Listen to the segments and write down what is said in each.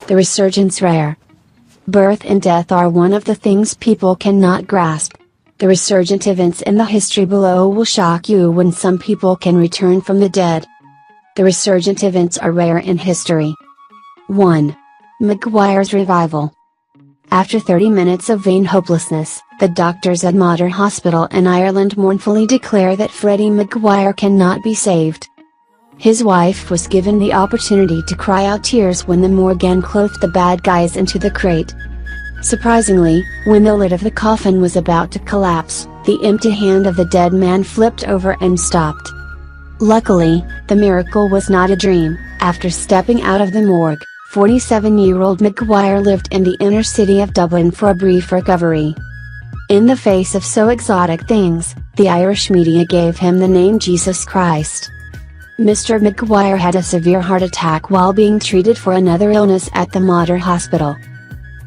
The resurgence rare. Birth and death are one of the things people cannot grasp. The resurgent events in the history below will shock you when some people can return from the dead. The resurgent events are rare in history. 1. Maguire's revival. After 30 minutes of vain hopelessness, the doctors at Mater Hospital in Ireland mournfully declare that Freddie Maguire cannot be saved. His wife was given the opportunity to cry out tears when the morgue unclothed the bad guys into the crate. Surprisingly, when the lid of the coffin was about to collapse, the empty hand of the dead man flipped over and stopped. Luckily, the miracle was not a dream. After stepping out of the morgue, 47-year-old Maguire lived in the inner city of Dublin for a brief recovery. In the face of so exotic things, the Irish media gave him the name Jesus Christ. Mr. Maguire had a severe heart attack while being treated for another illness at the Mater Hospital.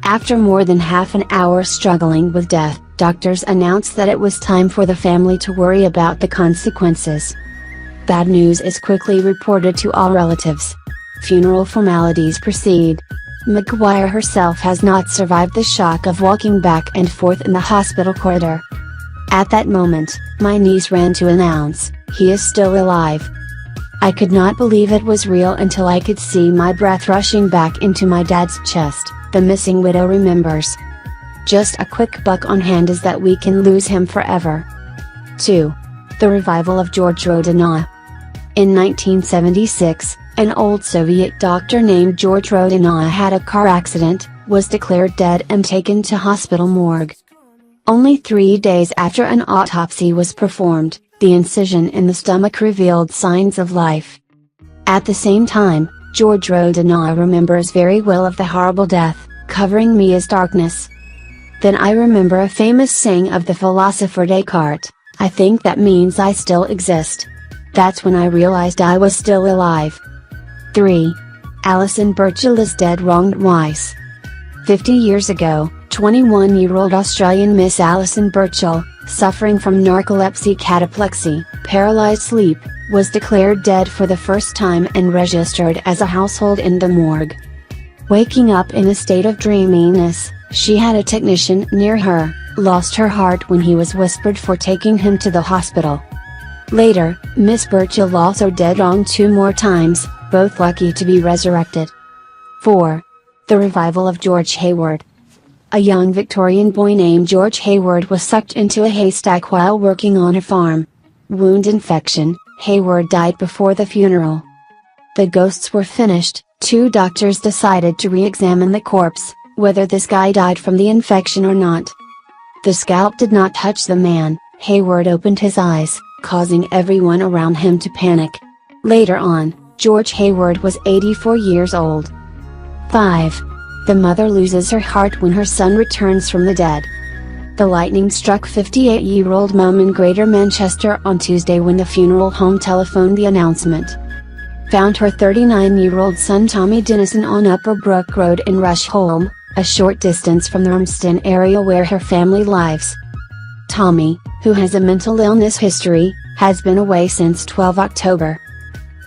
After more than half an hour struggling with death, doctors announced that it was time for the family to worry about the consequences. Bad news is quickly reported to all relatives. Funeral formalities proceed. Maguire herself has not survived the shock of walking back and forth in the hospital corridor. At that moment, my niece ran to announce, "He is still alive." I could not believe it was real until I could see my breath rushing back into my dad's chest, the missing widow remembers. Just a quick buck on hand is that we can lose him forever. 2. The revival of George Rodinot. In 1976, an old Soviet doctor named George Rodinot had a car accident, was declared dead and taken to hospital morgue. Only 3 days after an autopsy was performed, the incision in the stomach revealed signs of life. At the same time, George Rodinot remembers very well of the horrible death, "covering me is darkness." Then I remember a famous saying of the philosopher Descartes, "I think that means I still exist." That's when I realized I was still alive. 3. Alison Birchall is dead wronged twice. 50 years ago, 21-year-old Australian Miss Alison Birchall, suffering from narcolepsy, cataplexy, paralyzed sleep, was declared dead for the first time and registered as a household in the morgue. Waking up in a state of dreaminess, she had a technician near her, lost her heart when he was whispered for taking him to the hospital. Later, Miss Birchall also dead wronged 2 more times, both lucky to be resurrected. 4. The revival of George Hayward. A young Victorian boy named George Hayward was sucked into a haystack while working on a farm. Wound infection, Hayward died before the funeral. The ghosts were finished, 2 doctors decided to re-examine the corpse, whether this guy died from the infection or not. The scalp did not touch the man. Hayward opened his eyes, causing everyone around him to panic. Later on, George Hayward was 84 years old. 5. The mother loses her heart when her son returns from the dead. The lightning struck 58-year-old mum in Greater Manchester on Tuesday when the funeral home telephoned the announcement. Found her 39-year-old son Tommy Dennison on Upper Brook Road in Rushholme, a short distance from the Urmston area where her family lives. Tommy, who has a mental illness history, has been away since 12 October.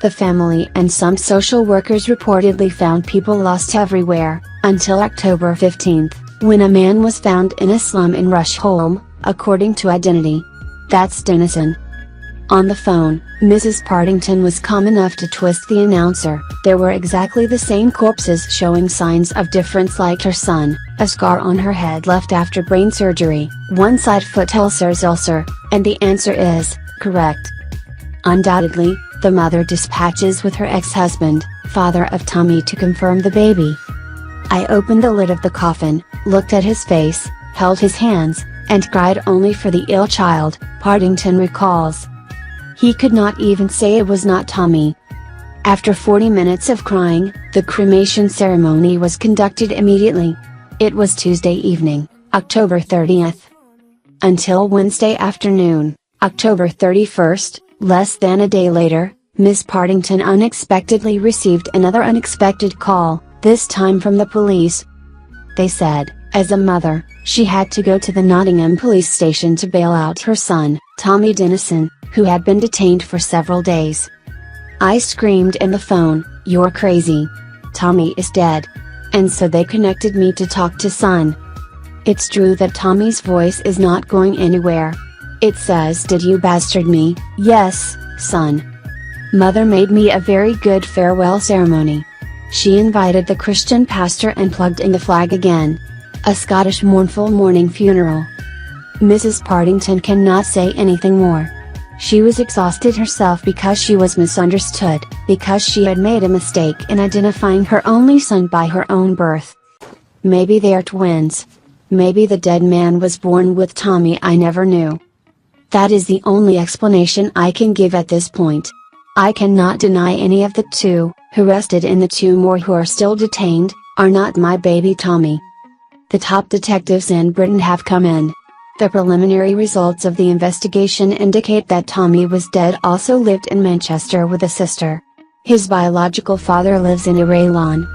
The family and some social workers reportedly found people lost everywhere, until October 15, when a man was found in a slum in Rushholme, according to Identity. That's Dennison. On the phone, Mrs. Partington was calm enough to twist the announcer. There were exactly the same corpses showing signs of difference like her son, a scar on her head left after brain surgery, one side foot ulcer, and the answer is, correct. Undoubtedly, the mother dispatches with her ex-husband, father of Tommy, to confirm the baby. I opened the lid of the coffin, looked at his face, held his hands, and cried only for the ill child, Partington recalls. He could not even say it was not Tommy. After 40 minutes of crying, the cremation ceremony was conducted immediately. It was Tuesday evening, October 30th. Until Wednesday afternoon, October 31st, less than a day later, Miss Partington unexpectedly received another unexpected call, this time from the police. They said, as a mother, she had to go to the Nottingham police station to bail out her son, Tommy Dennison, who had been detained for several days. I screamed in the phone, "You're crazy. Tommy is dead." And so they connected me to talk to son. It's true that Tommy's voice is not going anywhere. It says, "Did you bastard me?" "Yes, son." Mother made me a very good farewell ceremony. She invited the Christian pastor and plugged in the flag again. A Scottish mournful mourning funeral. Mrs. Partington cannot say anything more. She was exhausted herself because she was misunderstood, because she had made a mistake in identifying her only son by her own birth. Maybe they are twins. Maybe the dead man was born with Tommy I never knew. That is the only explanation I can give at this point. I cannot deny any of the two, who rested in the tomb or who are still detained, are not my baby Tommy. The top detectives in Britain have come in. The preliminary results of the investigation indicate that Tommy was dead. Also lived in Manchester with a sister. His biological father lives in Ireland.